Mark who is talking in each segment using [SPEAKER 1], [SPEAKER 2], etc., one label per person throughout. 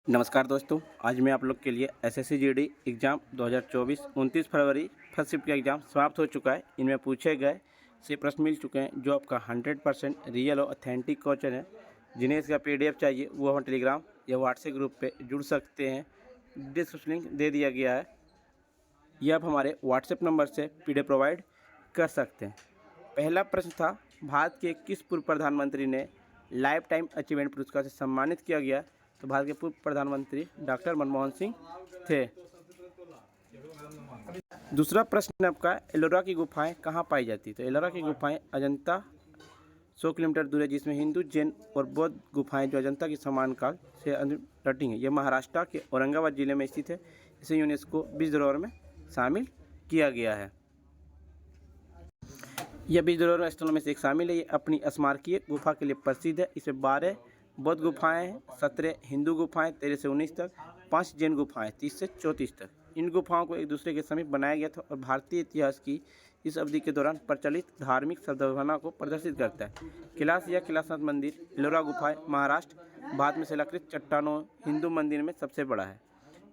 [SPEAKER 1] नमस्कार दोस्तों, आज मैं आप लोग के लिए एसएससी जीडी एग्ज़ाम 2024 29 फरवरी फर्स्ट शिफ्ट का एग्ज़ाम समाप्त हो चुका है। इनमें पूछे गए से प्रश्न मिल चुके हैं जो आपका 100% रियल और ऑथेंटिक क्वेश्चन है। जिन्हें इसका पीडीएफ चाहिए वो हम टेलीग्राम या व्हाट्सएप ग्रुप पे जुड़ सकते हैं। डिस्क्रिप्शन लिंक दे दिया गया है। यह आप हमारे व्हाट्सएप नंबर से पीडीएफ प्रोवाइड कर सकते हैं। पहला प्रश्न था, भारत के किस पूर्व प्रधानमंत्री ने लाइफ टाइम अचीवमेंट पुरस्कार से सम्मानित किया गया? तो भारत के पूर्व प्रधानमंत्री डॉक्टर मनमोहन सिंह थे। दूसरा प्रश्न आपका, एलोरा की गुफाएं कहाँ पाई जाती? तो एलोरा की गुफाएं अजंता 100 किलोमीटर दूर है, जिसमें हिंदू, जैन और बौद्ध गुफाएं जो अजंता की समान काल से डटी हैं। यह महाराष्ट्र के औरंगाबाद जिले में स्थित है। इसे यूनेस्को विश्व धरोहर में शामिल किया गया है। यह विश्व धरोहर स्थलों में से एक शामिल है। ये अपनी स्मारकीय गुफा के लिए प्रसिद्ध है। इसमें 12 बौद्ध गुफाएं हैं, 17 हिंदू गुफाएं 13 से 19 तक, 5 जैन गुफाएं 30 से 34 तक। इन गुफाओं को एक दूसरे के समीप बनाया गया था और भारतीय इतिहास की इस अवधि के दौरान प्रचलित धार्मिक सद्भावना को प्रदर्शित करता है। कैलाश या कैलाशनाथ मंदिर, एलोरा गुफाएं महाराष्ट्र भारत में शिलाकृत चट्टानों हिंदू मंदिर में सबसे बड़ा है।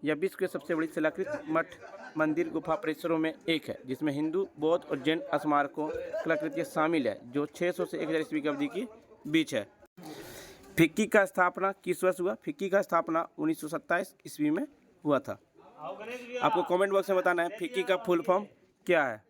[SPEAKER 1] यह विश्व के सबसे बड़ी शिलाकृत मठ मंदिर गुफा परिसरों में एक है, जिसमें हिंदू, बौद्ध और जैन स्मारकों कलाकृतियाँ शामिल है, जो 600 से 1000 ईस्वी की अवधि के बीच है। फिक्की का स्थापना किस वर्ष हुआ? फिक्की का स्थापना 1927 ईस्वी में हुआ था। आपको कमेंट बॉक्स में बताना है फिक्की का फुल फॉर्म क्या है।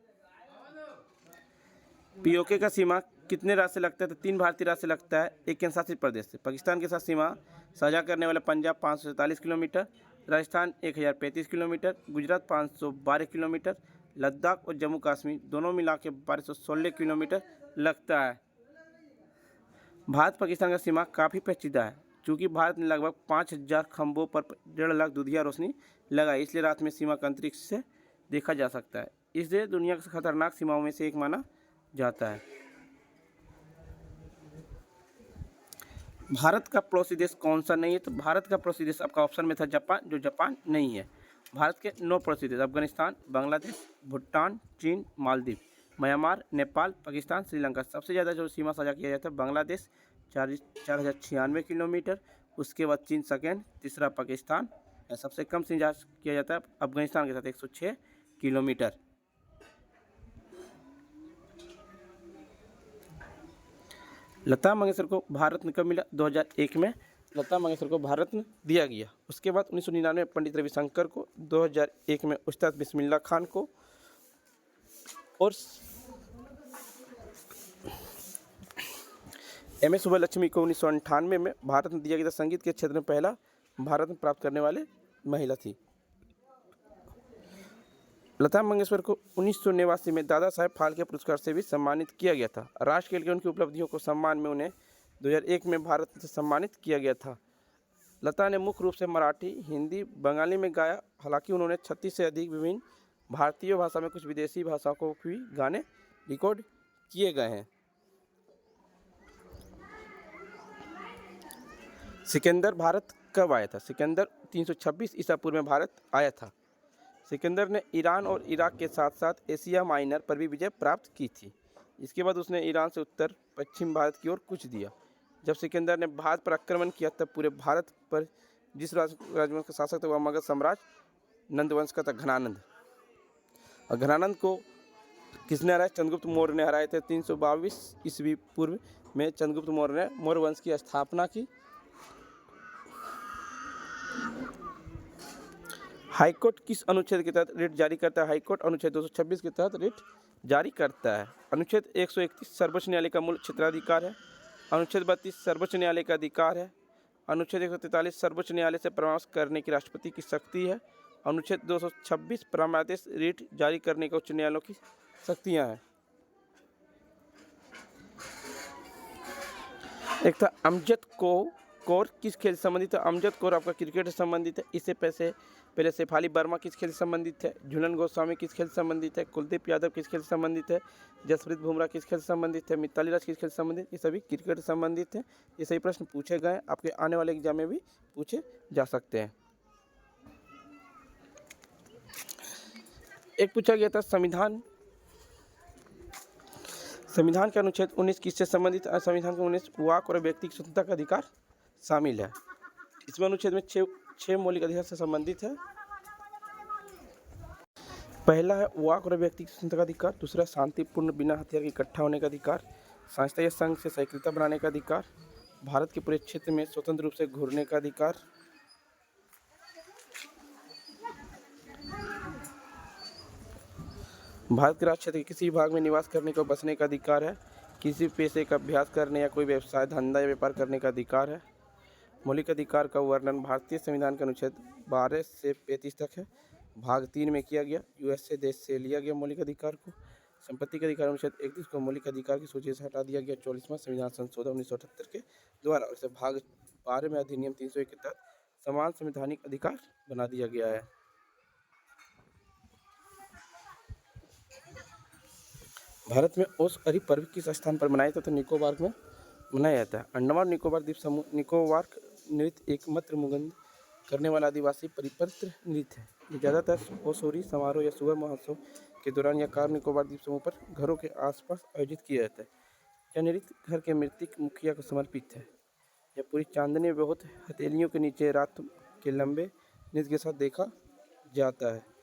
[SPEAKER 1] पीओके का सीमा कितने राज्य से लगता है? तो 3 भारतीय राज्य से लगता है, एक केंद्र शासित प्रदेश से। पाकिस्तान के साथ सीमा साझा करने वाला Punjab 547 kilometre, Rajasthan 1035 kilometre, Gujarat 512 kilometre, Ladakh और जम्मू कश्मीर दोनों मिला के 1216 किलोमीटर लगता है। भारत पाकिस्तान का सीमा काफ़ी पेचीदा है, क्योंकि भारत ने लगभग 5000 खंभों पर 1.5 लाख दुधिया रोशनी लगाई, इसलिए रात में सीमा का अंतरिक्ष से देखा जा सकता है। इसलिए दुनिया की खतरनाक सीमाओं में से एक माना जाता है। भारत का पड़ोसी देश कौन सा नहीं है? तो भारत का पड़ोसी देश आपका ऑप्शन में था जापान, जो जापान नहीं है। भारत के 9 पड़ोसी देश अफगानिस्तान, बांग्लादेश, भूटान, चीन, मालदीव, म्यांमार, नेपाल, पाकिस्तान, श्रीलंका। सबसे ज़्यादा जो सीमा साझा किया जाता है बांग्लादेश 4096 किलोमीटर, उसके बाद चीन सेकेंड, तीसरा पाकिस्तान, सबसे कम साझा किया जाता है अफगानिस्तान के साथ 106 किलोमीटर। लता मंगेशकर को भारत रत्न कब मिला? 2001 में लता मंगेशकर को भारत रत्न दिया गया। उसके बाद 1999 में पंडित रविशंकर को, 2001 में उस्ताद बिस्मिल्लाह खान को और एम एस सुब्बलक्ष्मी को 1998 में भारत रत्न दिया गया था। संगीत के क्षेत्र में पहला भारत रत्न प्राप्त करने वाले महिला थी। लता मंगेशकर को 1989 में दादा साहेब फाल्के पुरस्कार से भी सम्मानित किया गया था। राष्ट्र के लिए उनकी उपलब्धियों को सम्मान में उन्हें 2001 में भारत रत्न से सम्मानित किया गया था। लता ने मुख्य रूप से मराठी, हिंदी, बंगाली में गाया। हालांकि उन्होंने 36 से अधिक विभिन्न भारतीय भाषा में कुछ विदेशी भाषाओं को भी गाने रिकॉर्ड किए गए हैं। सिकंदर भारत कब आया था? सिकंदर 326 ईसा पूर्व में भारत आया था। सिकंदर ने ईरान और इराक के साथ साथ एशिया माइनर पर भी विजय प्राप्त की थी। इसके बाद उसने ईरान से उत्तर पश्चिम भारत की ओर कूच दिया। जब सिकंदर ने भारत पर आक्रमण किया तब पूरे भारत पर जिस राजवंश का शासक था वह मगध साम्राज्य नंदवंश का था, घनानंद। और घनानंद को किसने हराया? चंद्रगुप्त मौर्य ने हराए थे। 322 ईस्वी पूर्व में चंद्रगुप्त मौर्य ने मौर्य वंश की स्थापना की। हाईकोर्ट किस अनुच्छेद के तहत रिट जारी करता है? हाईकोर्ट अनुच्छेद 226 के तहत रिट जारी करता है। अनुच्छेद 131 सर्वोच्च न्यायालय का मूल क्षेत्राधिकार है। अनुच्छेद 32 सर्वोच्च न्यायालय का अधिकार है। अनुच्छेद 143 सर्वोच्च न्यायालय से परामर्श करने की राष्ट्रपति की शक्ति है। अनुच्छेद 226 परामर्श रिट जारी करने का उच्च न्यायालयों की शक्तियाँ हैं। एक था अमजद कौर किस खेल से संबंधित है? अमजद कौर आपका क्रिकेट से संबंधित है। इससे पहले शेफाली वर्मा किस खेल से संबंधित है? झूलन गोस्वामी किस खेल से संबंधित है? कुलदीप यादव किस खेल से संबंधित है? जसप्रीत बुमराह किस खेल से संबंधित है? मिताली राज किस खेल से संबंधित? ये सभी क्रिकेट से संबंधित है। ये सभी प्रश्न पूछे गए, आपके आने वाले एग्जाम में भी पूछे जा सकते हैं। एक पूछा गया था संविधान के अनुच्छेद 19 किससे संबंधित है? संविधान के 19 वाक और व्यक्ति की स्वतंत्रता का अधिकार शामिल है। इसमें अनुच्छेद में छह मौलिक अधिकार से संबंधित है। पहला है वाक और व्यक्ति स्वतंत्रता का अधिकार, दूसरा शांतिपूर्ण बिना हथियार के इकट्ठा होने का अधिकार, संस्था या संघ से सक्रियता बनाने का अधिकार, भारत के पूरे क्षेत्र में स्वतंत्र रूप से घूमने का अधिकार, भारत के राज्य क्षेत्र के किसी भाग में निवास करने को बसने का अधिकार है, किसी पेशे का अभ्यास करने या कोई व्यवसाय धंधा या व्यापार करने का अधिकार है। मौलिक अधिकार का वर्णन भारतीय संविधान के अनुच्छेद 12 से 35 तक है। भाग 3 में किया गया। यूएसए देश से लिया गया मौलिक अधिकार को। संपत्ति के अधिकार अनुच्छेद 31 को मौलिक अधिकार की सूची से हटा दिया गया 44वां संविधान संशोधन 1978 के द्वारा। और इसे भाग 12 में अधिनियम 301 के तहत समान संवैधानिक अधिकार बना दिया गया है। भारत में ओस अरी पर्व किस स्थान पर मनाया जाता है? निकोबार में मनाया जाता है। अंडमान निकोबार द्वीप समूह निकोबार नृत्य एकमात्र मुगंद करने वाला आदिवासी परिपत्र नृत्य है। ये ज़्यादातर ओसोरी समारोह या सुगर महोत्सव के दौरान या कार निकोबार द्वीप समूह पर घरों के आसपास आयोजित किया जाता है। यह नृत्य घर के मृतक मुखिया को समर्पित है। यह पूरी चांदनी में बहुत हथेलियों के नीचे रात के लंबे नृत्य के साथ देखा जाता है।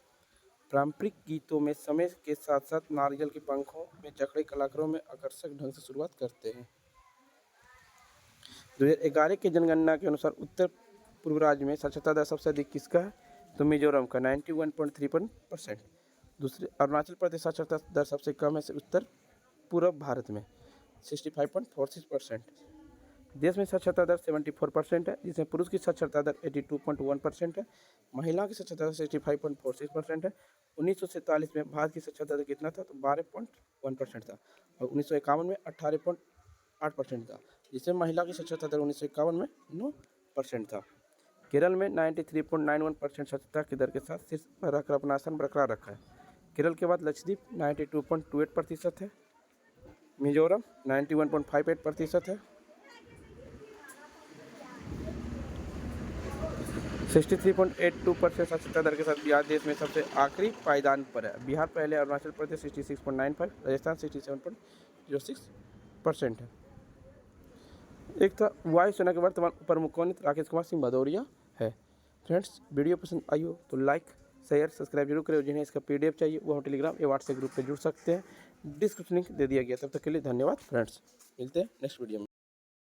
[SPEAKER 1] पारंपरिक गीतों में समय के साथ साथ नारियल के पंखों में जकड़े कलाकारों में आकर्षक ढंग से शुरुआत करते हैं। 2011 की जनगणना के अनुसार उत्तर पूर्व राज्य में साक्षरता दर सबसे अधिक किसका है? तो मिजोरम का 91.3%। दूसरे अरुणाचल प्रदेश साक्षरता दर सबसे कम है उत्तर पूर्व भारत में 65.46%। देश में साक्षरता दर 74% है, जिसमें पुरुष की साक्षरता दर 82.1% है, महिला की साक्षरता दर 65.46% है। 1947 में भारत की साक्षरता दर कितना था? तो 12.1% था और 1951 में 18.8% था, जिसमें महिला की साक्षरता दर 1951 में 9% था। केरल में 93.91% साक्षरता की दर के साथ शीर्ष पर रखकर अपना स्थान बरकरार रखा है। केरल के बाद लक्षद्वीप 92.28% है, मिजोरम 91.58% है, 63.82% साक्षरता दर के साथ बिहार देश में सबसे आखिरी पायदान पर है। बिहार पहले, अरुणाचल प्रदेश 66.95, राजस्थान 67.06% है। एक था वायुसेना के वर्तमान प्रमुख कौन? राकेश कुमार सिंह भदौरिया है। फ्रेंड्स, वीडियो पसंद आई हो तो लाइक शेयर सब्सक्राइब जरूर करें। जिन्हें इसका PDF चाहिए वो टेलीग्राम या व्हाट्सएप ग्रुप पे जुड़ सकते हैं। डिस्क्रिप्शन लिंक दे दिया गया। तब तक के लिए धन्यवाद फ्रेंड्स, मिलते हैं नेक्स्ट वीडियो में।